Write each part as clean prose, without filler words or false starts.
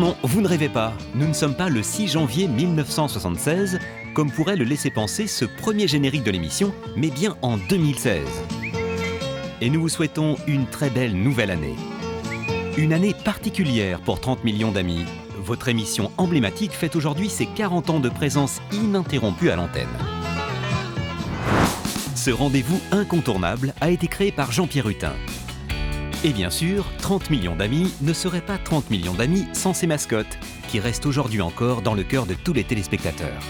non, vous ne rêvez pas. Nous ne sommes pas le 6 janvier 1976, comme pourrait le laisser penser ce premier générique de l'émission, mais bien en 2016. Et nous vous souhaitons une très belle nouvelle année. Une année particulière pour 30 millions d'amis. Votre émission emblématique fête aujourd'hui ses 40 ans de présence ininterrompue à l'antenne. Ce rendez-vous incontournable a été créé par Jean-Pierre Hutin. Et bien sûr, 30 millions d'amis ne seraient pas 30 millions d'amis sans ses mascottes, qui restent aujourd'hui encore dans le cœur de tous les téléspectateurs.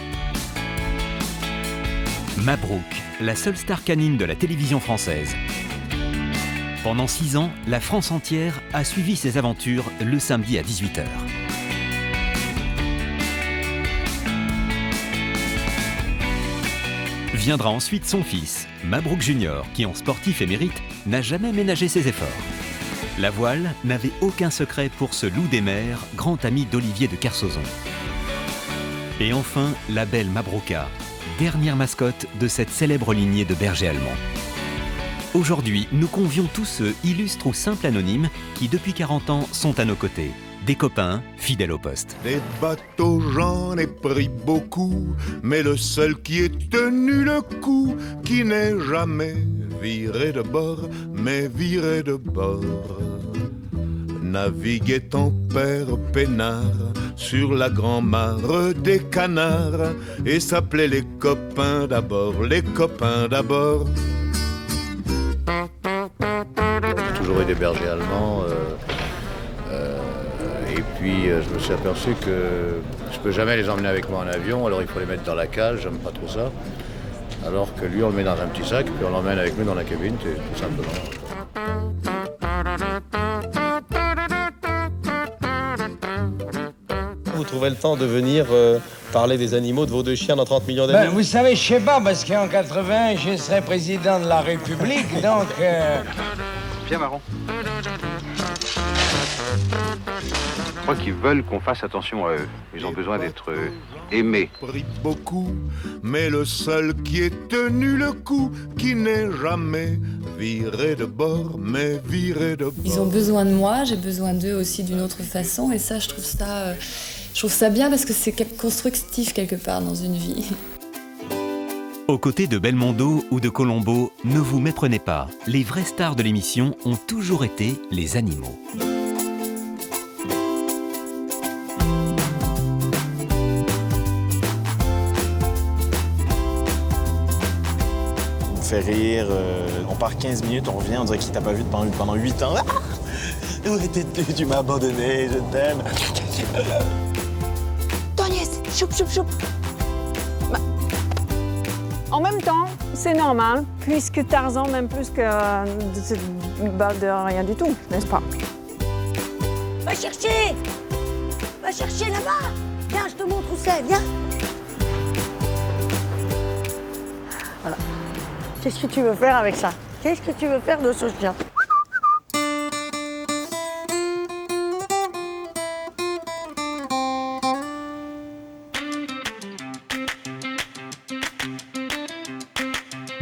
Mabrouk, la seule star canine de la télévision française. Pendant 6 ans, la France entière a suivi ses aventures le samedi à 18h. Viendra ensuite son fils, Mabrouk Junior, qui en sportif émérite n'a jamais ménagé ses efforts. La voile n'avait aucun secret pour ce loup des mers, grand ami d'Olivier de Kersauzon. Et enfin, la belle Mabrouka, dernière mascotte de cette célèbre lignée de bergers allemands. Aujourd'hui, nous convions tous ceux, illustres ou simples anonymes, qui depuis 40 ans sont à nos côtés. Des copains fidèles au poste. Des bateaux, j'en ai pris beaucoup, mais le seul qui ait tenu le coup, qui n'est jamais viré de bord, mais viré de bord, naviguait en père peinard sur la grand-mare des canards et s'appelait les copains d'abord, les copains d'abord. J'ai toujours eu des bergers allemands. Et puis je me suis aperçu que je peux jamais les emmener avec moi en avion, alors il faut les mettre dans la cage, j'aime pas trop ça. Alors que lui on le met dans un petit sac, puis on l'emmène avec nous dans la cabine, tout simplement. Vous trouvez le temps de venir parler des animaux de vos deux chiens dans 30 millions d'amis? Vous savez, je sais pas, parce qu'en 80, je serai président de la République, donc... Bien marrant. Je crois qu'ils veulent qu'on fasse attention à eux. Ils ont besoin d'être aimés. Pris beaucoup, mais le seul qui ait tenu le coup, qui n'est jamais viré de bord, mais viré de bord. Ils ont besoin de moi, j'ai besoin d'eux aussi d'une autre façon, et ça, je trouve ça bien parce que c'est constructif quelque part dans une vie. Aux côtés de Belmondo ou de Colombo, ne vous méprenez pas, les vraies stars de l'émission ont toujours été les animaux. On fait rire, on part 15 minutes, on revient, on dirait qu'il t'a pas vu pendant 8 ans. Où étais-tu? Tu m'as abandonné, je t'aime. Tognès, choup, choup, choup. En même temps, c'est normal, puisque Tarzan m'aime plus que de rien du tout, n'est-ce pas? Va chercher là-bas. Viens, je te montre où c'est, viens. Voilà. Qu'est-ce que tu veux faire avec ça? Qu'est-ce que tu veux faire de ce chien?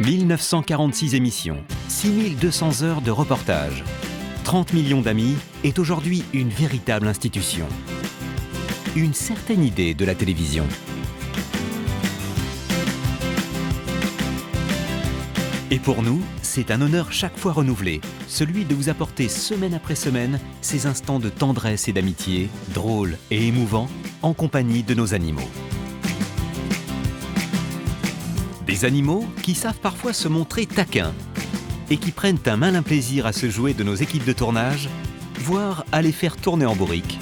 « 1946 émissions, 6200 heures de reportage. 30 millions d'amis est aujourd'hui une véritable institution. Une certaine idée de la télévision. Et pour nous, c'est un honneur chaque fois renouvelé, celui de vous apporter semaine après semaine ces instants de tendresse et d'amitié, drôles et émouvants, en compagnie de nos animaux. Des animaux qui savent parfois se montrer taquins et qui prennent un malin plaisir à se jouer de nos équipes de tournage, voire à les faire tourner en bourrique.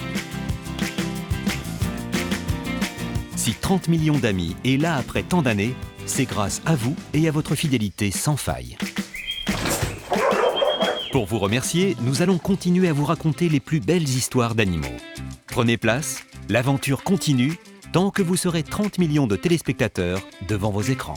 Si 30 millions d'amis est là après tant d'années, c'est grâce à vous et à votre fidélité sans faille. Pour vous remercier, nous allons continuer à vous raconter les plus belles histoires d'animaux. Prenez place, l'aventure continue tant que vous serez 30 millions de téléspectateurs devant vos écrans.